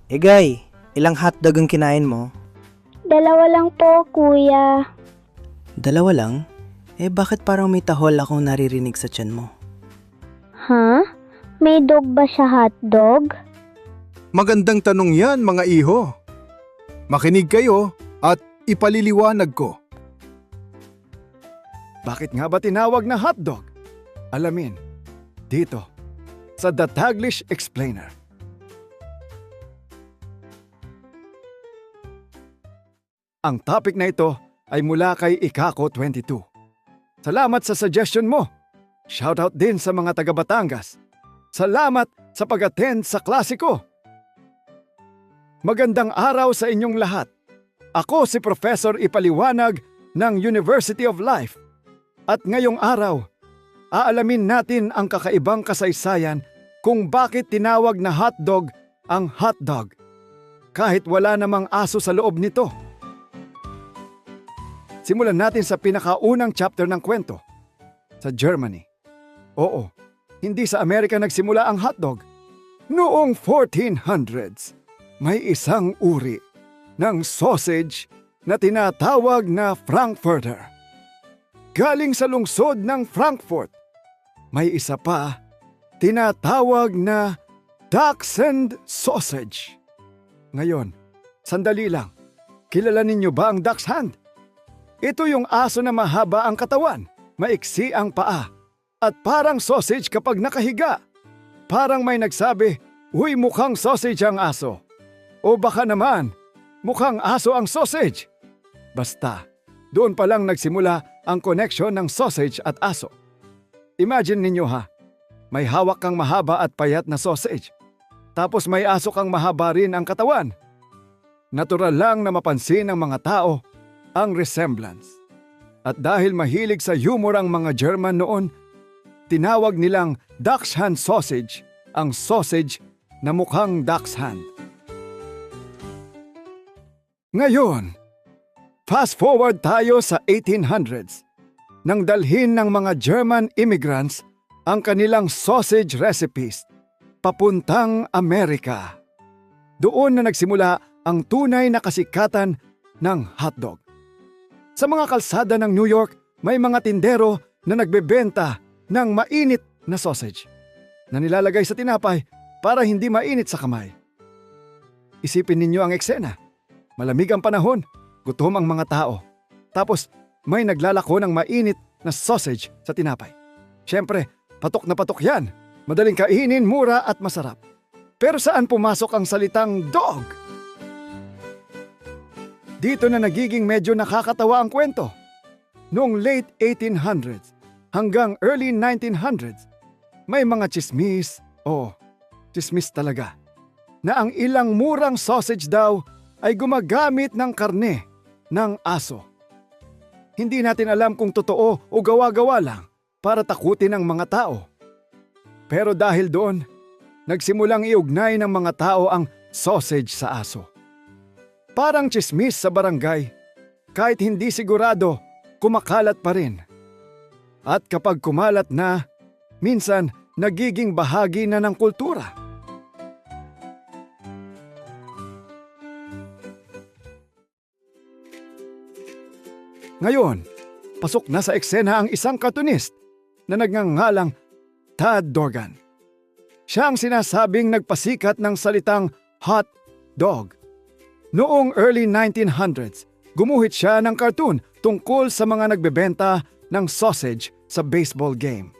Guy, ilang hotdog ang kinain mo? 2 lang po, kuya. 2 lang? Bakit parang may tahol akong naririnig sa tiyan mo? Ha? May dog ba siya hotdog? Magandang tanong yan, mga iho. Makinig kayo at ipaliliwanag ko. Bakit nga ba tinawag na hotdog? Alamin, dito, sa The Taglish Explainer. Ang topic na ito ay mula kay Ikako22. Salamat sa suggestion mo. Shoutout din sa mga taga Batangas. Salamat sa pag-attend sa klasiko. Magandang araw sa inyong lahat. Ako si Professor Ipaliwanag ng University of Life. At ngayong araw, aalamin natin ang kakaibang kasaysayan kung bakit tinawag na hotdog ang hotdog kahit wala namang aso sa loob nito. Simulan natin sa pinakaunang chapter ng kwento, sa Germany. Oo, hindi sa Amerika nagsimula ang hotdog. Noong 1400s, may isang uri ng sausage na tinatawag na Frankfurter. Galing sa lungsod ng Frankfurt. May isa pa, tinatawag na Dachshund sausage. Ngayon, sandali lang. Kilala ninyo ba ang Dachshund? Ito yung aso na mahaba ang katawan, maiksi ang paa, at parang sausage kapag nakahiga. Parang may nagsabi, "Uy, mukhang sausage ang aso." O baka naman, mukhang aso ang sausage. Basta, doon pa lang nagsimula ang connection ng sausage at aso. Imagine ninyo ha, may hawak kang mahaba at payat na sausage. Tapos may aso kang mahaba rin ang katawan. Natural lang na mapansin ng mga tao ang resemblance. At dahil mahilig sa humor ang mga German noon, tinawag nilang Dachshund sausage ang sausage na mukhang dachshund. Ngayon, fast forward tayo sa 1800s nang dalhin ng mga German immigrants ang kanilang sausage recipes papuntang Amerika. Doon na nagsimula ang tunay na kasikatan ng hotdog. Sa mga kalsada ng New York, may mga tindero na nagbebenta ng mainit na sausage na nilalagay sa tinapay para hindi mainit sa kamay. Isipin ninyo ang eksena. Malamig ang panahon, gutom ang mga tao. Tapos may naglalako ng mainit na sausage sa tinapay. Siyempre, patok na patok yan. Madaling kainin, mura at masarap. Pero saan pumasok ang salitang dog? Dito na nagiging medyo nakakatawa ang kwento. Noong late 1800s hanggang early 1900s, may mga chismis, chismis talaga, na ang ilang murang sausage daw ay gumagamit ng karne ng aso. Hindi natin alam kung totoo o gawa-gawa lang para takutin ang mga tao. Pero dahil doon, nagsimulang iugnay ng mga tao ang sausage sa aso. Parang chismis sa barangay, kahit hindi sigurado, kumakalat pa rin. At kapag kumalat na, minsan nagiging bahagi na ng kultura. Ngayon, pasok na sa eksena ang isang cartoonist na nagngangalang Tad Dorgan. Siya ang sinasabing nagpasikat ng salitang hot dog. Noong early 1900s, gumuhit siya ng cartoon tungkol sa mga nagbebenta ng sausage sa baseball game.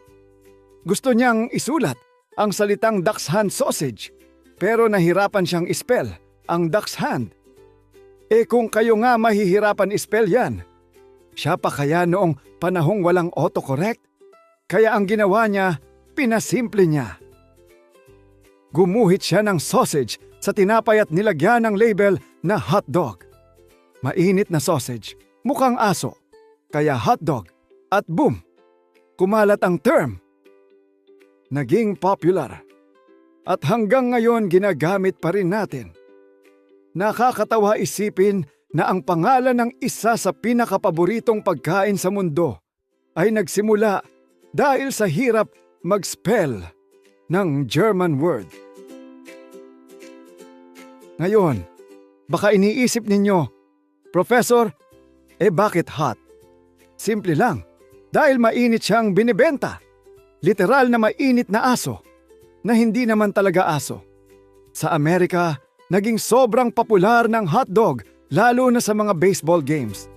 Gusto niyang isulat ang salitang Dachshund sausage, pero nahirapan siyang ispell ang Dachshund. Kung kayo nga mahihirapan ispell yan, siya pa kaya noong panahong walang autocorrect? Kaya ang ginawa niya, pinasimple niya. Gumuhit siya ng sausage sa tinapay at nilagyan ng label na hotdog. Mainit na sausage, mukhang aso, kaya hotdog, at boom! Kumalat ang term. Naging popular. At hanggang ngayon ginagamit pa rin natin. Nakakatawa isipin na ang pangalan ng isa sa pinakapaboritong pagkain sa mundo ay nagsimula dahil sa hirap mag-spell ng German word. Ngayon, baka iniisip ninyo, Professor, bakit hot? Simple lang, dahil mainit siyang binibenta. Literal na mainit na aso, na hindi naman talaga aso. Sa Amerika, naging sobrang popular ng hotdog, lalo na sa mga baseball games.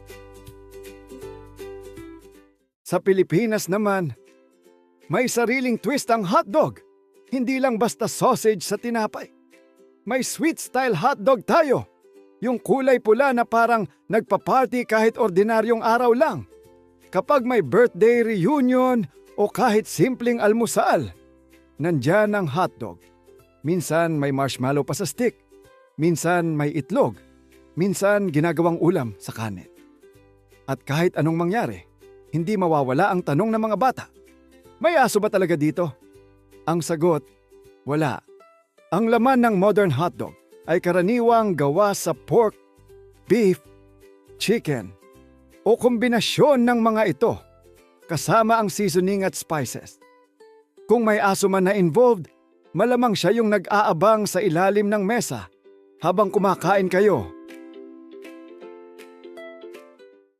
Sa Pilipinas naman, may sariling twist ang hotdog. Hindi lang basta sausage sa tinapay. May sweet-style hotdog tayo. Yung kulay pula na parang nagpa-party kahit ordinaryong araw lang. Kapag may birthday reunion o kahit simpleng almusal, nandyan ang hotdog. Minsan may marshmallow pa sa stick. Minsan may itlog. Minsan ginagawang ulam sa kanin. At kahit anong mangyari, hindi mawawala ang tanong ng mga bata. May aso ba talaga dito? Ang sagot, wala. Ang laman ng modern hotdog ay karaniwang gawa sa pork, beef, chicken, o kombinasyon ng mga ito, kasama ang seasoning at spices. Kung may aso man na involved, malamang siya yung nag-aabang sa ilalim ng mesa habang kumakain kayo.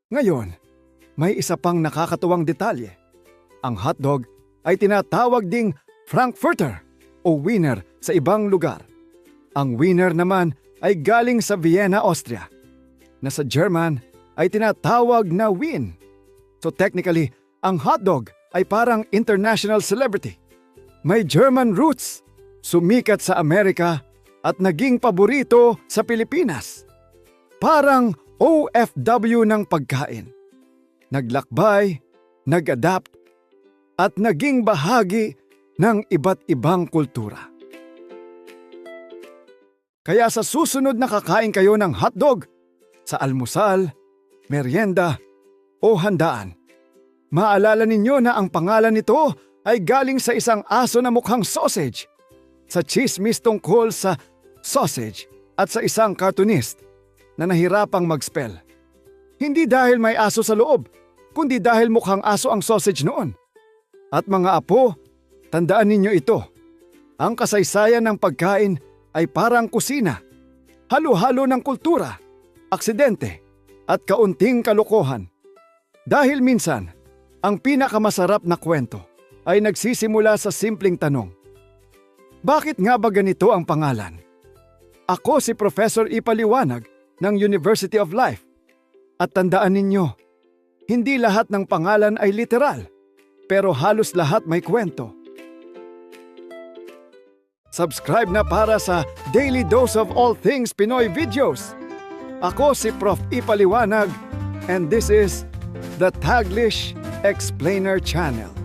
Ngayon, may isa pang nakakatuwang detalye. Ang hotdog ay tinatawag ding Frankfurter o Wiener sa ibang lugar. Ang Wiener naman ay galing sa Vienna, Austria, na sa German ay tinatawag na Wien. So technically, ang hotdog ay parang international celebrity. May German roots, sumikat sa Amerika at naging paborito sa Pilipinas. Parang OFW ng pagkain. Naglakbay, nag-adapt, at naging bahagi ng iba't ibang kultura. Kaya sa susunod na kakain kayo ng hotdog, sa almusal, merienda, o handaan, maalala ninyo na ang pangalan nito ay galing sa isang aso na mukhang sausage, sa chismis tungkol sa sausage at sa isang cartoonist na nahirapang mag-spell. Hindi dahil may aso sa loob, kundi dahil mukhang aso ang sausage noon. At mga apo, tandaan ninyo ito. Ang kasaysayan ng pagkain ay parang kusina. Halo-halo ng kultura, aksidente, at kaunting kalokohan. Dahil minsan, ang pinakamasarap na kwento ay nagsisimula sa simpleng tanong. Bakit nga ba ganito ang pangalan? Ako si Professor Ipaliwanag ng University of Life. At tandaan ninyo, hindi lahat ng pangalan ay literal. Pero halos lahat may kwento. Subscribe na para sa Daily Dose of All Things Pinoy videos. Ako si Prof. Ipaliwanag and this is the Taglish Explainer Channel.